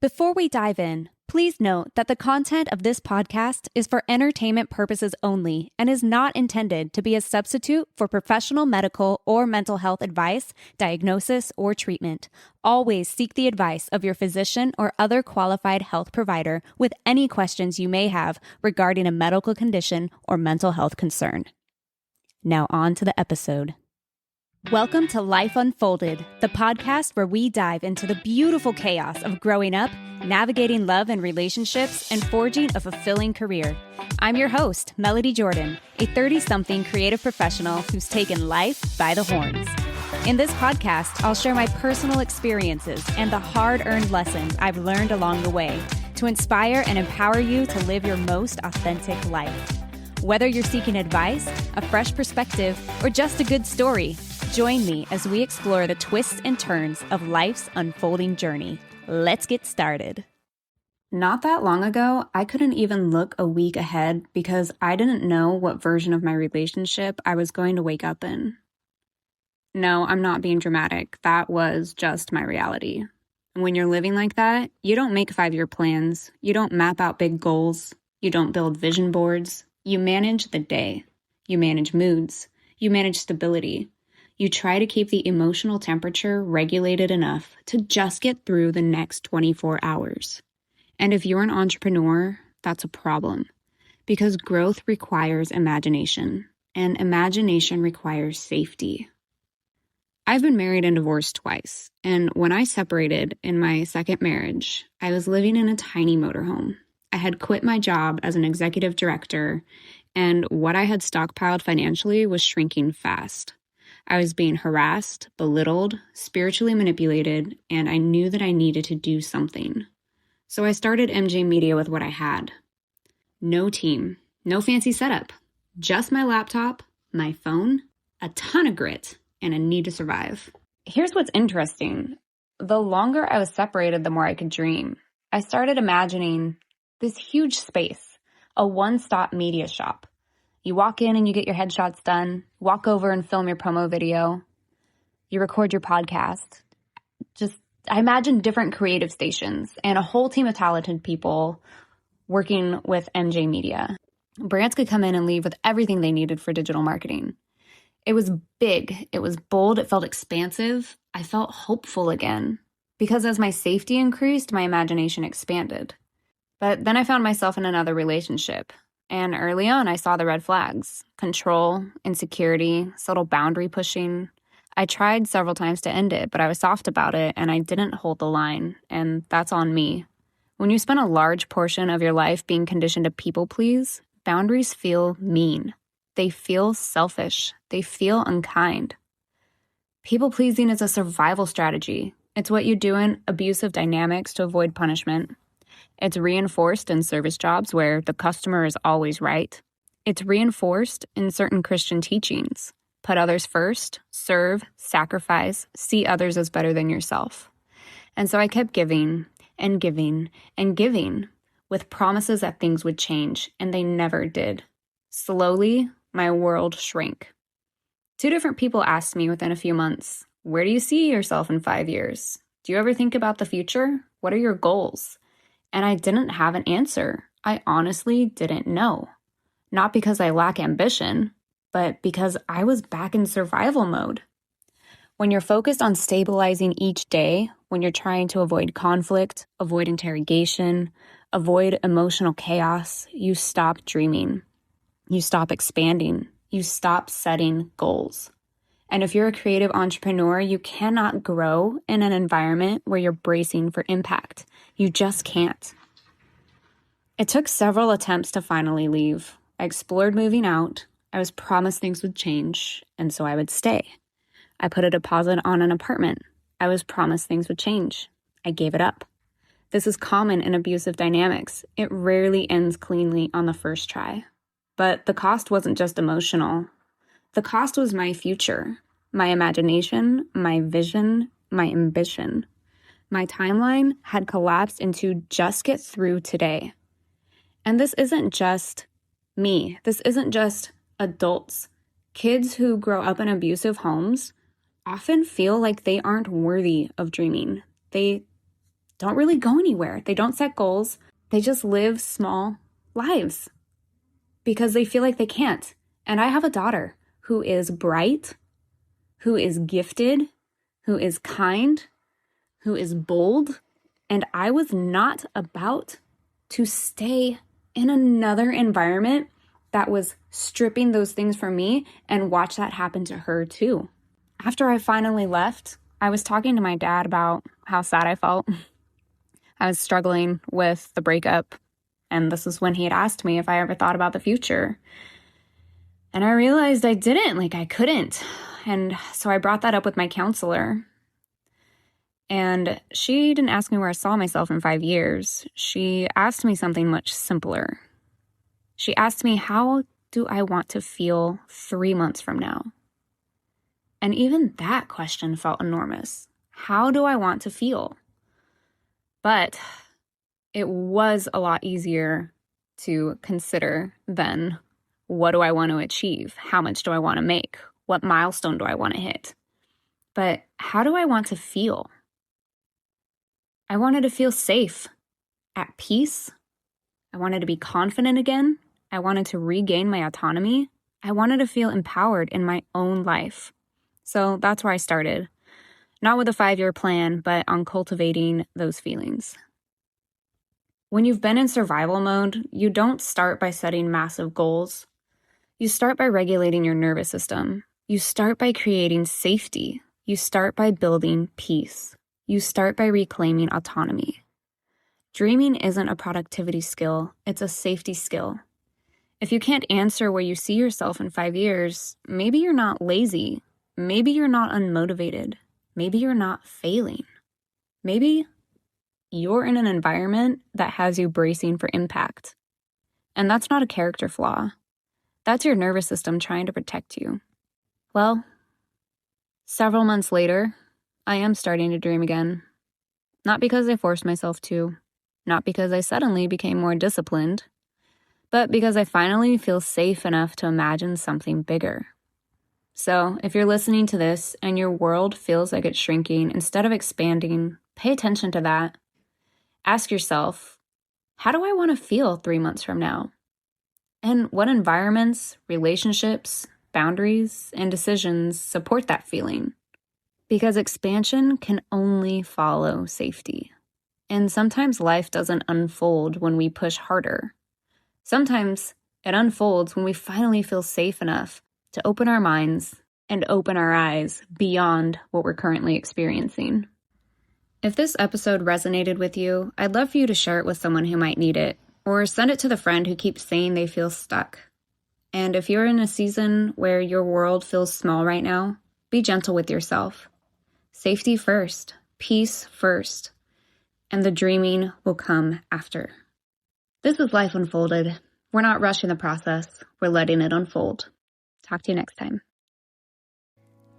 Before we dive in, please note that the content of this podcast is for entertainment purposes only and is not intended to be a substitute for professional medical or mental health advice, diagnosis, or treatment. Always seek the advice of your physician or other qualified health provider with any questions you may have regarding a medical condition or mental health concern. Now on to the episode. Welcome to Life Unfolded, the podcast where we dive into the beautiful chaos of growing up, navigating love and relationships, and forging a fulfilling career. I'm your host, Melody Jordan, a 30-something creative professional who's taken life by the horns. In this podcast, I'll share my personal experiences and the hard-earned lessons I've learned along the way to inspire and empower you to live your most authentic life. Whether you're seeking advice, a fresh perspective, or just a good story, join me as we explore the twists and turns of life's unfolding journey. Let's get started. Not that long ago, I couldn't even look a week ahead because I didn't know what version of my relationship I was going to wake up in. No, I'm not being dramatic. That was just my reality. When you're living like that, you don't make 5-year plans. You don't map out big goals. You don't build vision boards. You manage the day. You manage moods. You manage stability. You try to keep the emotional temperature regulated enough to just get through the next 24 hours. And if you're an entrepreneur, that's a problem because growth requires imagination, and imagination requires safety. I've been married and divorced twice, and when I separated in my second marriage, I was living in a tiny motorhome. I had quit my job as an executive director, and what I had stockpiled financially was shrinking fast. I was being harassed, belittled, spiritually manipulated, and I knew that I needed to do something. So I started MJ Media with what I had. No team, no fancy setup, just my laptop, my phone, a ton of grit, and a need to survive. Here's what's interesting. The longer I was separated, the more I could dream. I started imagining this huge space, a one-stop media shop. You walk in and you get your headshots done, walk over and film your promo video, you record your podcast. I imagine different creative stations and a whole team of talented people working with MJ Media. Brands could come in and leave with everything they needed for digital marketing. It was big, it was bold, it felt expansive. I felt hopeful again because as my safety increased, my imagination expanded. But then I found myself in another relationship. And early on, I saw the red flags: control, insecurity, subtle boundary pushing. I tried several times to end it, but I was soft about it and I didn't hold the line. And that's on me. When you spend a large portion of your life being conditioned to people please, boundaries feel mean. They feel selfish. They feel unkind. People pleasing is a survival strategy. It's what you do in abusive dynamics to avoid punishment. It's reinforced in service jobs where the customer is always right. It's reinforced in certain Christian teachings. Put others first, serve, sacrifice, see others as better than yourself. And so I kept giving and giving and giving with promises that things would change, and they never did. Slowly, my world shrank. 2 different people asked me within a few months, "Where do you see yourself in 5 years? Do you ever think about the future? What are your goals?" And I didn't have an answer. I honestly didn't know. Not because I lack ambition, but because I was back in survival mode. When you're focused on stabilizing each day, when you're trying to avoid conflict, avoid interrogation, avoid emotional chaos, you stop dreaming. You stop expanding. You stop setting goals. And if you're a creative entrepreneur, you cannot grow in an environment where you're bracing for impact. You just can't. It took several attempts to finally leave. I explored moving out. I was promised things would change, and so I would stay. I put a deposit on an apartment. I was promised things would change. I gave it up. This is common in abusive dynamics. It rarely ends cleanly on the first try. But the cost wasn't just emotional. The cost was my future, my imagination, my vision, my ambition. My timeline had collapsed into just get through today. And this isn't just me. This isn't just adults. Kids who grow up in abusive homes often feel like they aren't worthy of dreaming. They don't really go anywhere. They don't set goals. They just live small lives because they feel like they can't. And I have a daughter who is bright, who is gifted, who is kind, who is bold. And I was not about to stay in another environment that was stripping those things from me and watch that happen to her too. After I finally left, I was talking to my dad about how sad I felt. I was struggling with the breakup, and this is when he had asked me if I ever thought about the future. And I realized I didn't, I couldn't. And so I brought that up with my counselor. And she didn't ask me where I saw myself in 5 years. She asked me something much simpler. She asked me, how do I want to feel 3 months from now? And even that question felt enormous. How do I want to feel? But it was a lot easier to consider than, what do I want to achieve? How much do I want to make? What milestone do I want to hit? But how do I want to feel? I wanted to feel safe, at peace. I wanted to be confident again. I wanted to regain my autonomy. I wanted to feel empowered in my own life. So that's where I started. Not with a 5-year plan, but on cultivating those feelings. When you've been in survival mode, you don't start by setting massive goals. You start by regulating your nervous system. You start by creating safety. You start by building peace. You start by reclaiming autonomy. Dreaming isn't a productivity skill, it's a safety skill. If you can't answer where you see yourself in 5 years, maybe you're not lazy. Maybe you're not unmotivated. Maybe you're not failing. Maybe you're in an environment that has you bracing for impact. And that's not a character flaw. That's your nervous system trying to protect you. Well, several months later, I am starting to dream again. Not because I forced myself to, not because I suddenly became more disciplined, but because I finally feel safe enough to imagine something bigger. So if you're listening to this and your world feels like it's shrinking instead of expanding, pay attention to that. Ask yourself, how do I want to feel 3 months from now? And what environments, relationships, boundaries, and decisions support that feeling? Because expansion can only follow safety. And sometimes life doesn't unfold when we push harder. Sometimes it unfolds when we finally feel safe enough to open our minds and open our eyes beyond what we're currently experiencing. If this episode resonated with you, I'd love for you to share it with someone who might need it, or send it to the friend who keeps saying they feel stuck. And if you're in a season where your world feels small right now, be gentle with yourself. Safety first, peace first, and the dreaming will come after. This is Life Unfolded. We're not rushing the process. We're letting it unfold. Talk to you next time.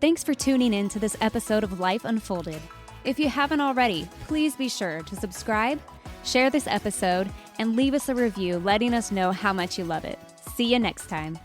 Thanks for tuning in to this episode of Life Unfolded. If you haven't already, please be sure to subscribe, share this episode, and leave us a review letting us know how much you love it. See you next time.